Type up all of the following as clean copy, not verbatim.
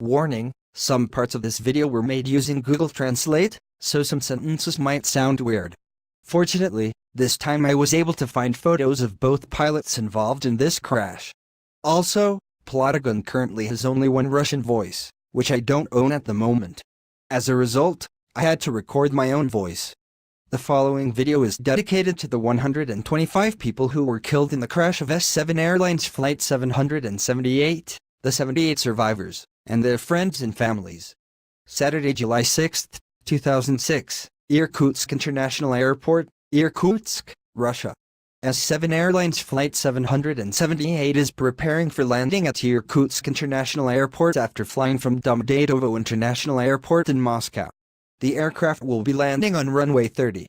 Warning, some parts of this video were made using Google Translate, so some sentences might sound weird. Fortunately, this time I was able to find photos of both pilots involved in this crash. Also, Plotagon currently has only one Russian voice, which I don't own at the moment. As a result, I had to record my own voice. The following video is dedicated to the 125 people who were killed in the crash of S7 Airlines Flight 778, the 78 survivors, and their friends and families. Saturday, July 6, 2006, Irkutsk International Airport, Irkutsk, Russia. S7 Airlines Flight 778 is preparing for landing at Irkutsk International Airport after flying from Domodedovo International Airport in Moscow. The aircraft will be landing on runway 30.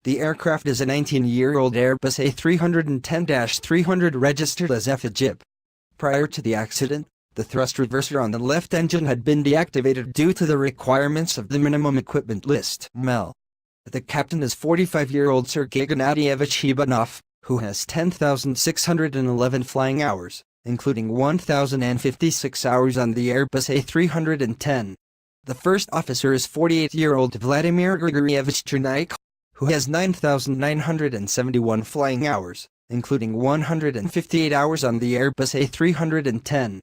The aircraft is a 19-year-old Airbus A310-300 registered as FAJIP. Prior to the accident, the thrust reverser on the left engine had been deactivated due to the requirements of the Minimum Equipment List (MEL). The captain is 45-year-old Sergei Gennadievich Ivanov, who has 10,611 flying hours, including 1,056 hours on the Airbus A310. The first officer is 48-year-old Vladimir Grigorievich Chernaik, who has 9,971 flying hours, including 158 hours on the Airbus A310.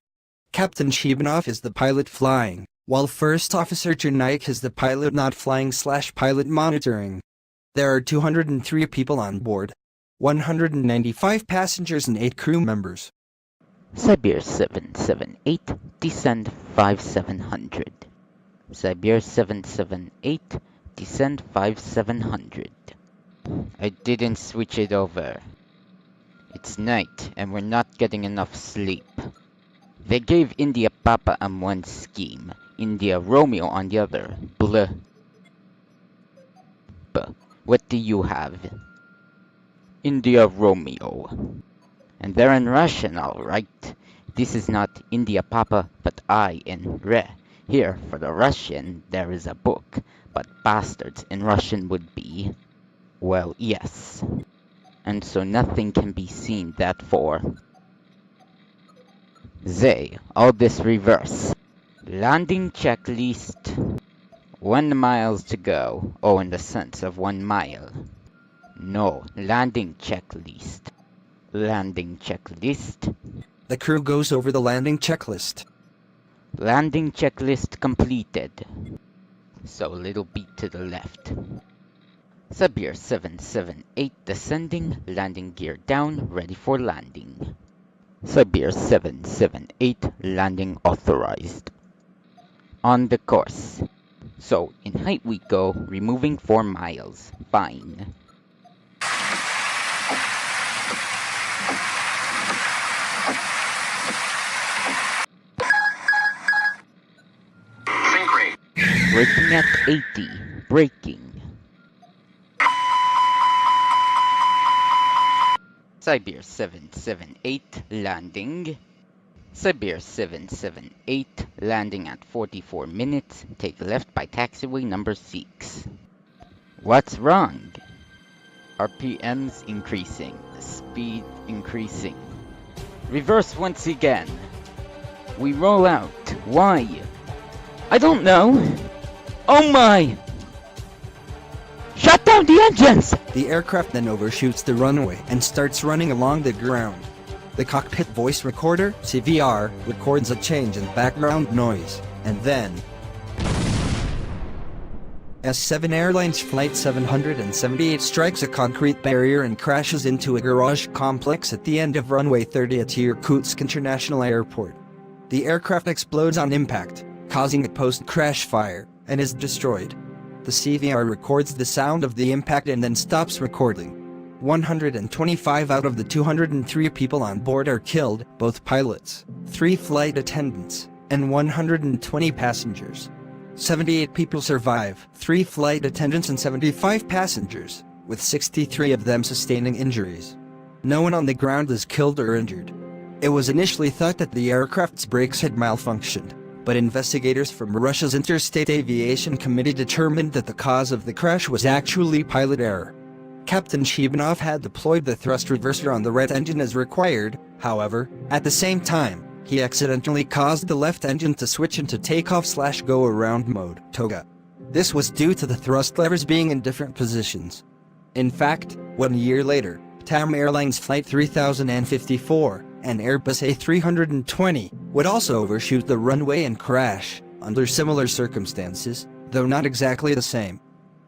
Captain Shibanov is the pilot flying, while First Officer Chernaik is the pilot not flying/pilot monitoring. There are 203 people on board, 195 passengers and 8 crew members. Sibir 778, descend 5700. Sibir 778, descend 5700. I didn't switch it over. It's night and we're not getting enough sleep. They gave India Papa on one scheme, India Romeo on the other. Blah. What do you have? India Romeo. And they're in Russian, alright. This is not India Papa, but I in Re. Here, for the Russian, there is a book, but bastards in Russian would be, well, yes. And so nothing can be seen that for. Zay, all this reverse. Landing checklist. 1 mile to go. Oh, in the sense of 1 mile. No, landing checklist. Landing checklist. The crew goes over the landing checklist. Landing checklist completed. So little beat to the left. Sibir 778 descending, landing gear down, ready for landing. Sibir 778 landing authorized. On the course. So in height we go, removing 4 miles. Fine. Braking at 80. Braking. Sibir 778 landing. Sibir 778 landing at 44 minutes. Take left by taxiway number 6. What's wrong? RPMs increasing. Speed increasing. Reverse once again. We roll out. Why? I don't know. Oh my! Shut down the engines! The aircraft then overshoots the runway and starts running along the ground. The cockpit voice recorder, CVR, records a change in background noise, and then S7 Airlines Flight 778 strikes a concrete barrier and crashes into a garage complex at the end of runway 30 at Irkutsk International Airport. The aircraft explodes on impact, causing a post-crash fire, and is destroyed. The CVR records the sound of the impact and then stops recording. 125 out of the 203 people on board are killed, both pilots, 3 flight attendants, and 120 passengers. 78 people survive, 3 flight attendants and 75 passengers, with 63 of them sustaining injuries. No one on the ground is killed or injured. It was initially thought that the aircraft's brakes had malfunctioned, but investigators from Russia's Interstate Aviation Committee determined that the cause of the crash was actually pilot error. Captain Shibanov had deployed the thrust reverser on the right engine as required, however, at the same time, He accidentally caused the left engine to switch into takeoff/go-around mode, TOGA. This was due to the thrust levers being in different positions. In fact, 1 year later, S7 Airlines Flight 3054, an Airbus A320, would also overshoot the runway and crash, under similar circumstances, though not exactly the same.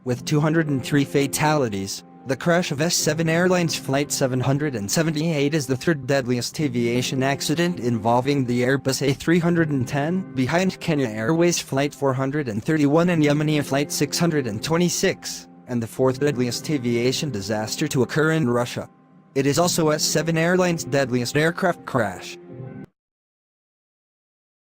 With 203 fatalities, the crash of S7 Airlines Flight 778 is the third deadliest aviation accident involving the Airbus A310, behind Kenya Airways Flight 431 and Yemeni Flight 626, and the fourth deadliest aviation disaster to occur in Russia. It is also S7 Airlines' deadliest aircraft crash.